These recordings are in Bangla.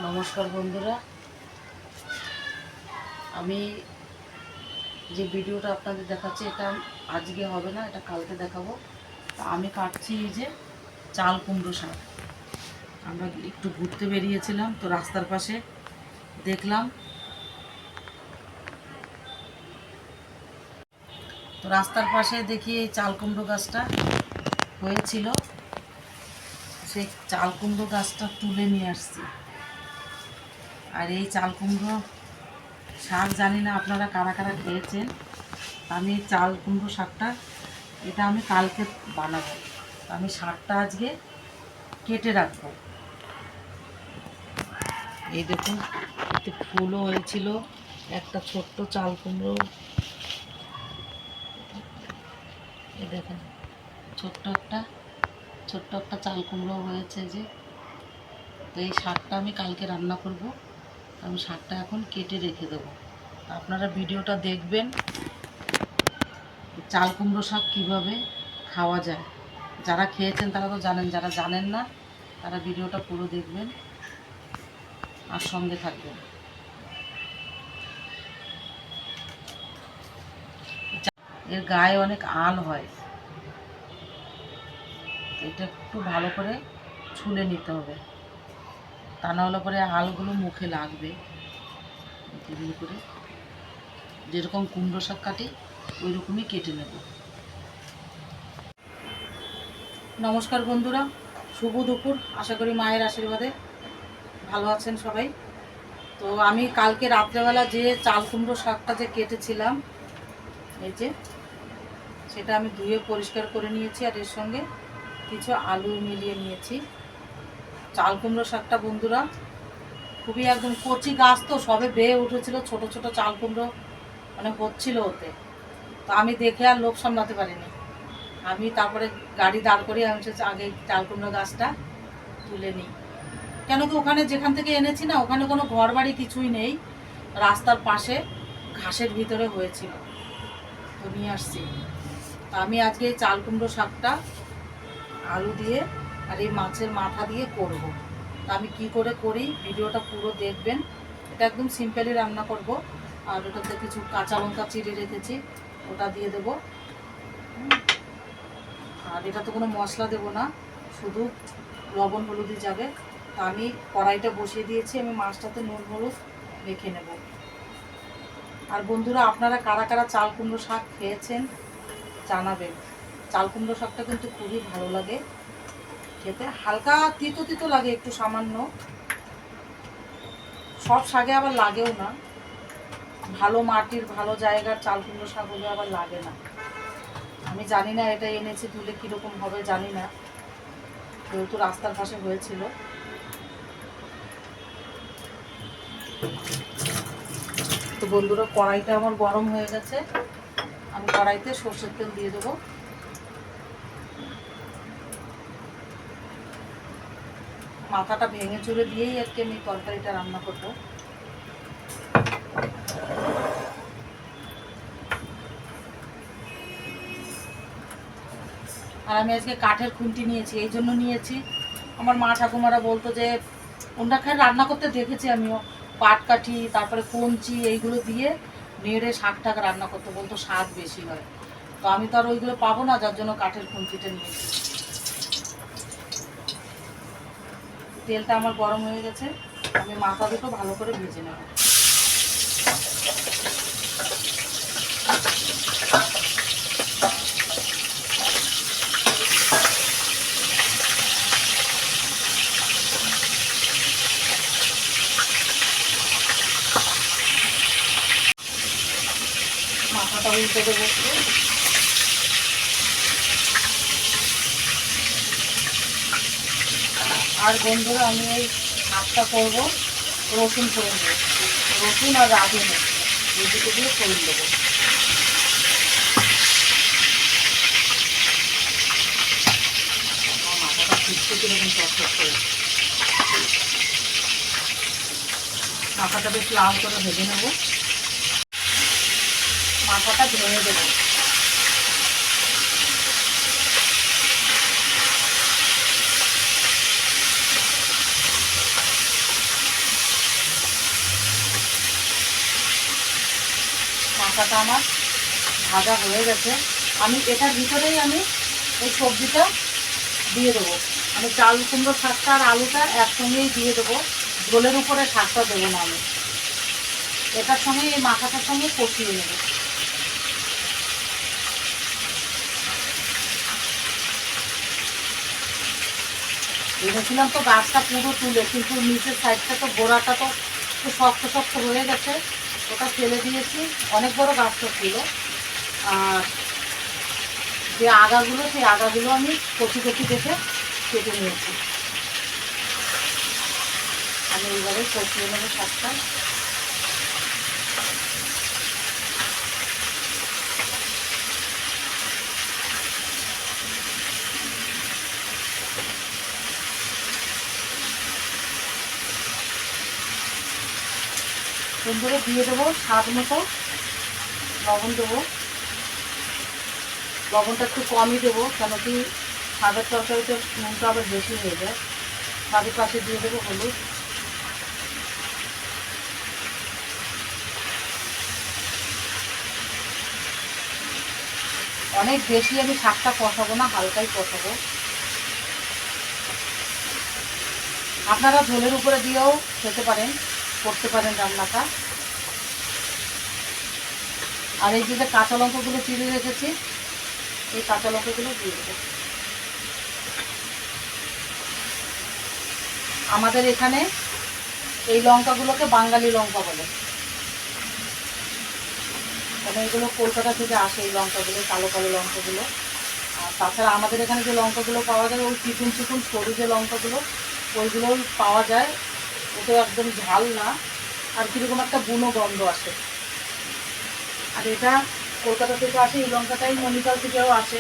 নমস্কার বন্ধুরা, আমি যে ভিডিওটা আপনাদের দেখাচ্ছি এটা আজকে হবে না, এটা কালকে দেখাবো। আমি কাটছি এই যে চাল কুমড়ো শাক। আমরা একটু ঘুরতে বেরিয়েছিলাম, তো রাস্তার পাশে দেখলাম, তো রাস্তার পাশে দেখি এই চাল কুমড়ো গাছটা হয়েছিল। সেই চাল কুমড়ো গাছটা তুলে নিয়ে আসছি। আর এই চাল কুমড়ো শাক জানি না আপনারা কারা কারা খেয়েছেন। আমি চাল কুমড়ো শাকটা এটা আমি কালকে বানাবো। আমি শাকটা আজকে কেটে রাখবো। এই দেখুন, এতে ফুলও হয়েছিল। একটা ছোট্ট চাল কুমড়ো, এই দেখেন ছোট্ট একটা চাল কুমড়ো হয়েছে যে। তো এই শাকটা আমি কালকে রান্না করব। আমি শাকটা এখন কেটে রেখে দেবো। আপনারা ভিডিওটা দেখবেন, চাল কুমড়ো শাক কীভাবে খাওয়া যায়। যারা খেয়েছেন তারা তো জানেন, যারা জানেন না তারা ভিডিওটা পুরো দেখবেন আর সঙ্গে থাকবেন। এর গায়ে অনেক আল হয়, এটা একটু ভালো করে ছুলে নিতে হবে, তা না হলে পরে আলগুলো মুখে লাগবে। এগুলো করে যেরকম কুমড়ো শাক কাটি ওই রকমই কেটে নেব। নমস্কার বন্ধুরা, শুভ দুপুর। আশা করি মায়ের আশীর্বাদে ভালো আছেন সবাই। তো আমি কালকে রাত্রেবেলা যে চাল কুমড়ো শাকটা যে কেটেছিলাম, এই যে সেটা আমি ধুয়ে পরিষ্কার করে নিয়েছি। আর এর সঙ্গে কিছু আলু মিলিয়ে নিয়েছি। চাল কুমড়ো শাকটা বন্ধুরা খুবই একদম কচি গাছ, তো সবে বেয়ে উঠেছিল, ছোট ছোট চাল কুমড়ো মানে হচ্ছিল ওতে। তো আমি দেখে আর লোভ সামলাতে পারিনি। আমি তারপরে গাড়ি দাঁড় করিয়ে আমি আগে চাল কুমড়ো গাছটা তুলে নিই। কেন কি ওখানে যেখান থেকে এনেছি না, ওখানে কোনো ঘর বাড়ি কিছুই নেই, রাস্তার পাশে ঘাসের ভিতরে হয়েছিল, তো নিয়ে আসছি। তো আমি আজকে এই চাল কুমড়ো শাকটা আলু দিয়ে আর এই মাছের মাথা দিয়ে করব। তা আমি কি করে করি ভিডিওটা পুরো দেখবেন। এটা একদম সিম্পলি রান্না করব। আর ওটাতে কিছু কাঁচা লঙ্কা চিড়ে রেখেছি, ওটা দিয়ে দেবো। আর এটা তো কোনো মশলা দেবো না, শুধু লবণ হলুদই যাবে। তা আমি কড়াইটা বসিয়ে দিয়েছি, আমি মাছটাতে নুন হলুদ মেখে নেব। আর বন্ধুরা, আপনারা কারা কারা চাল কুমড়ো শাক খেয়েছেন জানাবেন। চাল কুমড়ো শাকটা কিন্তু খুবই ভালো লাগে খেতে, হালকা তিতো তিতো লাগে একটু সামান্য, সব শাকে আবার লাগেও না। ভালো মাটির ভালো জায়গার চাল কুমড়ো শাক হলে আবার লাগে না। আমি জানি না এটা এনেছি তুলে কীরকম হবে জানি না, যেহেতু রাস্তার পাশে হয়েছিল। তো বন্ধুরা, কড়াইটা আমার গরম হয়ে গেছে, আমি কড়াইতে সর্ষের তেল দিয়ে দেবো। মাথাটা ভেঙে চুরে দিয়েই আর কি আমি তরকারিটা রান্না করব। আর আমি আজকে কাঠের খুন্তি নিয়েছি, এই জন্য নিয়েছি, আমার মা ঠাকুমারা বলতো যে ওনাকে রান্না করতে দেখেছি আমিও, পাটকাঠি তারপরে কঞ্চি এইগুলো দিয়ে নেড়ে শাক টাক রান্না করতে, বলতো স্বাদ বেশি হয়। তো আমি তো আর ওইগুলো পাবো না, যার জন্য কাঠের খুন্তিটা নিয়েছি। তেলটা আমার গরম হয়ে গেছে, আমি মাথা দুটো ভালো করে ভেজে নেব। মাথাটা উল্টে দেবো একটু। আর বন্ধুরা, আমি এই শাকটা করবো রসুন ফোড়ন দেবো, রসুন আর রাঁধুনি এই দুটো দিয়ে ফোড়ন দেবো। মাথাটা ফিরতে কিরকম চটচট করে, মাথাটা বেশ লাল করে ভেজে নেব। মাথাটা ভেঙে দেবো। লঙ্কাটা আমার ভাজা হয়ে গেছে। আমি এটার ভিতরেই আমি এই সবজিটা দিয়ে দেবো। আমি চাল কুমড়ো শাকটা আর আলুটা একসঙ্গেই দিয়ে দেবো, ঝোলের উপরে শাকটা দেবো না। আমি এটার সঙ্গে এই মাথাটার সঙ্গে কষিয়ে নেব। ভেবেছিলাম তো গাছটা পুরো তুলে, কিন্তু নিচের সাইডটা তো গোড়াটা তো একটু শক্ত শক্ত হয়ে গেছে, ওটা ফেলে দিয়েছি। অনেক বড় গাছটা ছিল। আর যে আগাগুলো, সেই আগাগুলো আমি কচি কচি দেখে কেটে নিয়েছি। আমি এইভাবে কষিয়ে নেবো শাকটা। সুন্দরে দিয়ে দেবো স্বাদ মতো লবণ দেবো। লবণটা একটু কমই দেবো, কেন কি শাকের তরকারিতে নুনটা আবার বেশি হয়ে যায়। তাদের পাশে দিয়ে দেবো হলুদ। অনেক বেশি আমি শাকটা কষাবো না, হালকাই কষাবো। আপনারা ঝোলের উপরে দিয়েও খেতে পারেন, করতে পারেন রান্নাটা। আর এই যে কাঁচা লঙ্কাগুলো চিড়ে রেখেছি, এই কাঁচা লঙ্কাগুলো দিয়ে দেবো। আমাদের এখানে এই লঙ্কাগুলোকে বাঙালি লঙ্কা বলে, কারণ এগুলো কলকাতা থেকে আসে। এই লঙ্কাগুলো, কালো কালো লঙ্কাগুলো। আর তাছাড়া আমাদের এখানে যে লঙ্কাগুলো পাওয়া যায়, ওই চিকুন চিকুন সরু যে লঙ্কাগুলো, ওইগুলো পাওয়া যায়। ওটা একদম ঝাল না, আর কীরকম একটা বুনো গন্ধ আসে। আর এটা কলকাতা থেকে আসে, এই লঙ্কাটাই নৈনিতাল থেকেও আসে।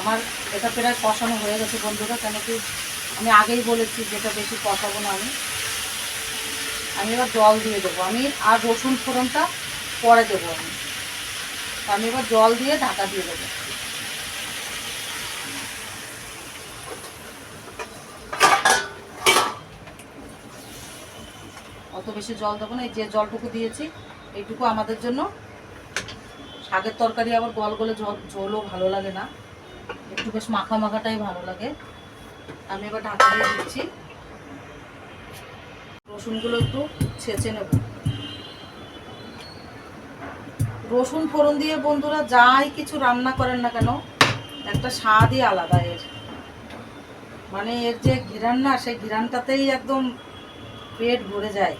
আমার এটা প্রায় কষানো হয়ে গেছে বন্ধুরা, কেন কি আমি আগেই বলেছি যেটা বেশি কষাবো না। আমি এবার জল দিয়ে দেবো। আমি আর রসুন ফোড়নটা পরে দেবো। আমি এবার জল দিয়ে ঢাকা দিয়ে দেবো। অত বেশি জল দেবো না, এই যে জলটুকু দিয়েছি এইটুকু আমাদের জন্য। শাকের তরকারি আবার গল গলে ঝোলও ভালো লাগে না, একটু বেশ মাখা মাখাটাই ভালো লাগে। আমি এবার ঢাকা দিয়ে দিচ্ছি। রসুনগুলো একটু ছেঁচে নেব। রসুন ফোড়ন দিয়ে বন্ধুরা যাই কিছু রান্না করেন না কেন, একটা স্বাদই আলাদা এর। মানে এর যে ঘিরান না, সেই ঘিরানটাতেই একদম পেট ভরে যায়।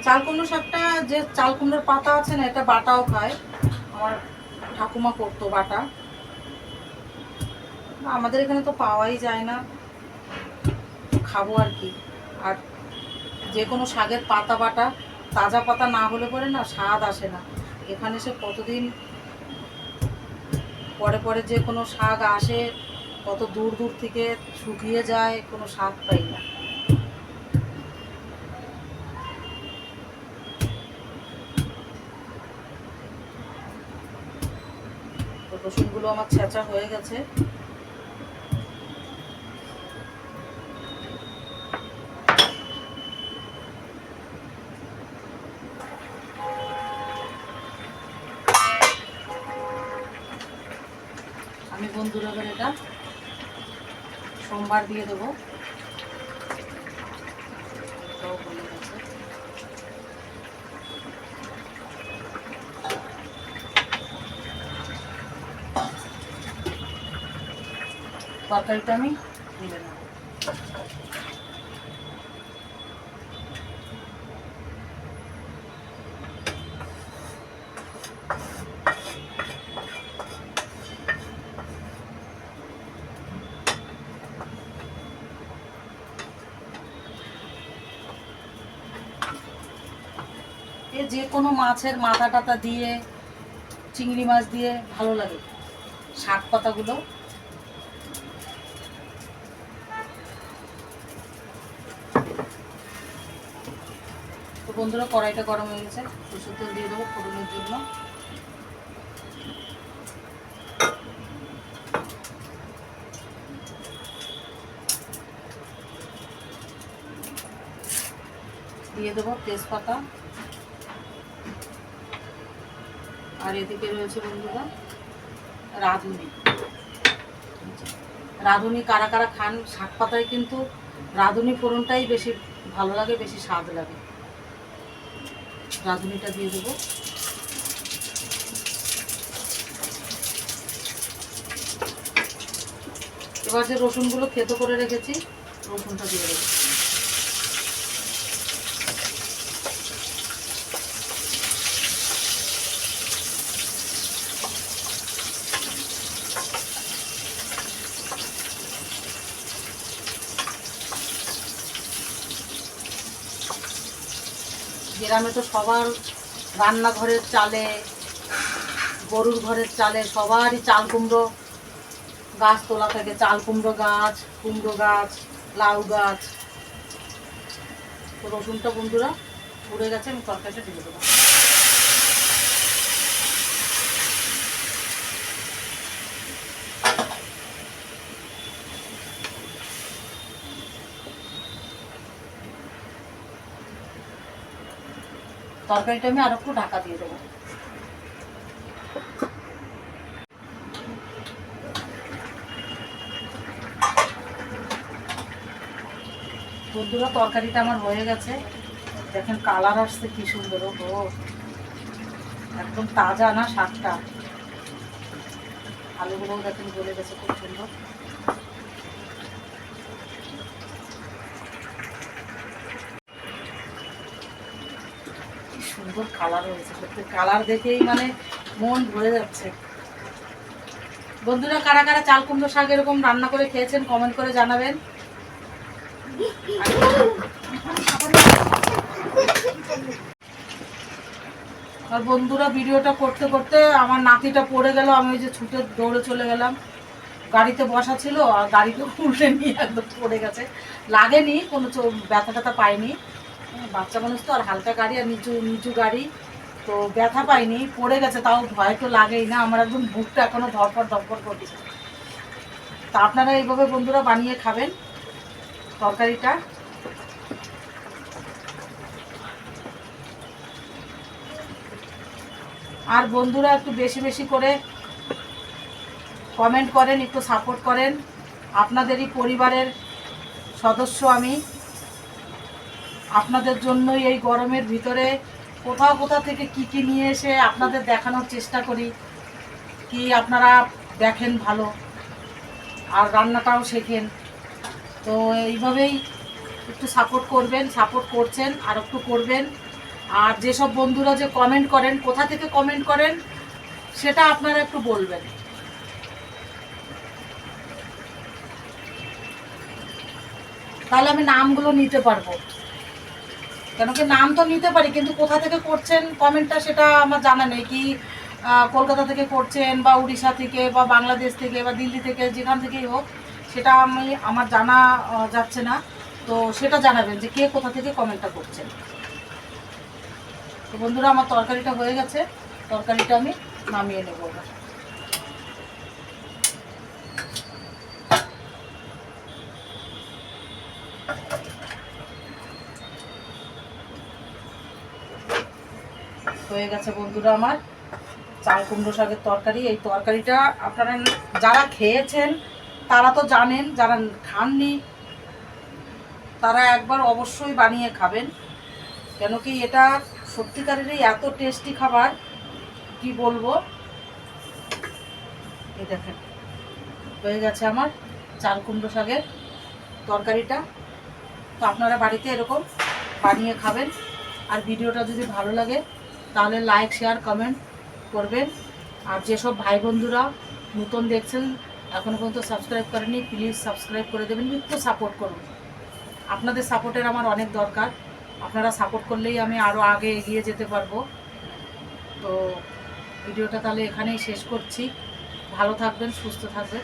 চাল কুমড়ো শাকটা, যে চাল কুমড়োর পাতা আছে না, এটা বাটাও খায়। আমার ঠাকুমা করতো বাটা। আমাদের এখানে তো পাওয়াই যায় না, খাবো আর কি। আর যে কোনো শাকের পাতা বাটা তাজা পাতা না হলে পরে না স্বাদ আসে না। এখানে সে কতদিন পরে পরে যে কোনো শাক আসে, কত দূর দূর থেকে শুকিয়ে যায়, কোনো স্বাদ পাই না। রসুনগুলো আমার ছেঁচা হয়ে গেছে। আমি বন্ধুরা এবার এটা সোমবার দিয়ে দেবো। তরকারিটা আমি তুলে নেব। যে কোনো মাছের মাথা টাথা দিয়ে, চিংড়ি মাছ দিয়ে ভালো লাগে শাক পাতাগুলো। বন্ধুরা কড়াইটা গরম হয়ে গেছে, সরষের তেল দিয়ে দেবো ফোড়নের জন্য। দিয়ে দেবো তেজপাতা, আর এদিকে রয়েছে বন্ধুরা রাঁধুনি। রাঁধুনি কারা কারা খান, শাক পাতায় কিন্তু রাঁধুনি ফোড়নটাই বেশি ভালো লাগে, বেশি স্বাদ লাগে। রাঁধুনিটা দিয়ে দেবো। এবার যে রসুনগুলো থেতো করে রেখেছি, রসুনটা দিয়ে দেবো। গ্রামে তো সবার রান্নাঘরের চালে, গরুর ঘরের চালে সবারই চাল কুমড়ো গাছ তোলা থাকে। চাল কুমড়ো গাছ, কুমড়ো গাছ, লাউ গাছ। তো রসুনটা বন্ধুরা পুড়ে গেছে, আমি তরকারিটা ঢেলে দেবো। তরকারিটা আমি আর একটু ঢাকা দিয়ে দেবো। বন্ধুরা তরকারিটা আমার হয়ে গেছে, দেখেন কালার আসছে কি সুন্দর। ও একদম তাজা না শাকটা, আলুগুলোও দেখেন গলে গেছে খুব সুন্দর। সুন্দর কালার হয়েছে, সত্যি কালার দেখেই মানে মন ভরে যাচ্ছে। বন্ধুরা কারা কারা চাল কুমড়ো শাক এরকম রান্না করে খেয়েছেন কমেন্ট করে জানাবেন। আর বন্ধুরা ভিডিওটা করতে করতে আমার নাতিটা পড়ে গেল, আমি ওই যে ছুটে দৌড়ে চলে গেলাম। গাড়িতে বসা ছিল আর গাড়িতে উল্টে নিয়ে একদম পড়ে গেছে। লাগেনি, কোনো ব্যথা ট্যাথা পাইনি, বাচ্চা মানুষ তো, আর হালকা গাড়ি আর নিচু নিচু গাড়ি, তো ব্যথা পাইনি, পড়ে গেছে। তাও ভয় তো লাগেই না, আমার একদম বুকটা এখনো ধরপড় ধরপড় করছে। তা আপনারা এইভাবে বন্ধুরা বানিয়ে খাবেন তরকারিটা। আর বন্ধুরা একটু বেশি বেশি করে কমেন্ট করেন, একটু সাপোর্ট করেন। আপনাদেরই পরিবারের সদস্য আমি, আপনাদের জন্যই এই গরমের ভিতরে কোথাও কোথাও থেকে কি নিয়ে এসে আপনাদের দেখানোর চেষ্টা করি, কি আপনারা দেখেন ভালো আর রান্নাটাও শেখেন। তো এইভাবেই একটু সাপোর্ট করবেন, সাপোর্ট করছেন আর একটু করবেন। আর যেসব বন্ধুরা যে কমেন্ট করেন, কোথা থেকে কমেন্ট করেন সেটা আপনারা একটু বলবেন। তাহলে আমি নামগুলো নিতে পারবো, কেন কি নাম তো নিতে পারি, কিন্তু কোথা থেকে করছেন কমেন্টটা সেটা আমার জানা নেই। কি কলকাতা থেকে করছেন বা উড়িষ্যা থেকে বা বাংলাদেশ থেকে বা দিল্লি থেকে, যেখান থেকেই হোক সেটা আমার জানা যাচ্ছে না। তো সেটা জানাবেন যে কে কোথা থেকে কমেন্টটা করছেন। তো বন্ধুরা আমার তরকারিটা হয়ে গেছে, তরকারিটা আমি নামিয়ে নেব। হয়ে গেছে বন্ধুরা আমার চাল কুমড়ো শাকের তরকারি। এই তরকারিটা আপনারা যারা খেয়েছেন তারা তো জানেন, যারা খাননি তারা একবার অবশ্যই বানিয়ে খাবেন, কেন কি এটা সত্যিকারেরই এত টেস্টি খাবার, কি বলবো। এই দেখেন হয়ে গেছে আমার চাল কুমড়ো শাকের তরকারিটা। তো আপনারা বাড়িতে এরকম বানিয়ে খাবেন। আর ভিডিওটা যদি ভালো লাগে তাহলে লাইক শেয়ার কমেন্ট করবেন। আর যেসব ভাই বন্ধুরা নতুন দেখছেন এখনও পর্যন্ত সাবস্ক্রাইব করেননি, প্লিজ সাবস্ক্রাইব করে দেবেন, একটু সাপোর্ট করুন। আপনাদের সাপোর্টের আমার অনেক দরকার, আপনারা সাপোর্ট করলেই আমি আরও আগে এগিয়ে যেতে পারবো। তো ভিডিওটা তাহলে এখানেই শেষ করছি। ভালো থাকবেন, সুস্থ থাকবেন।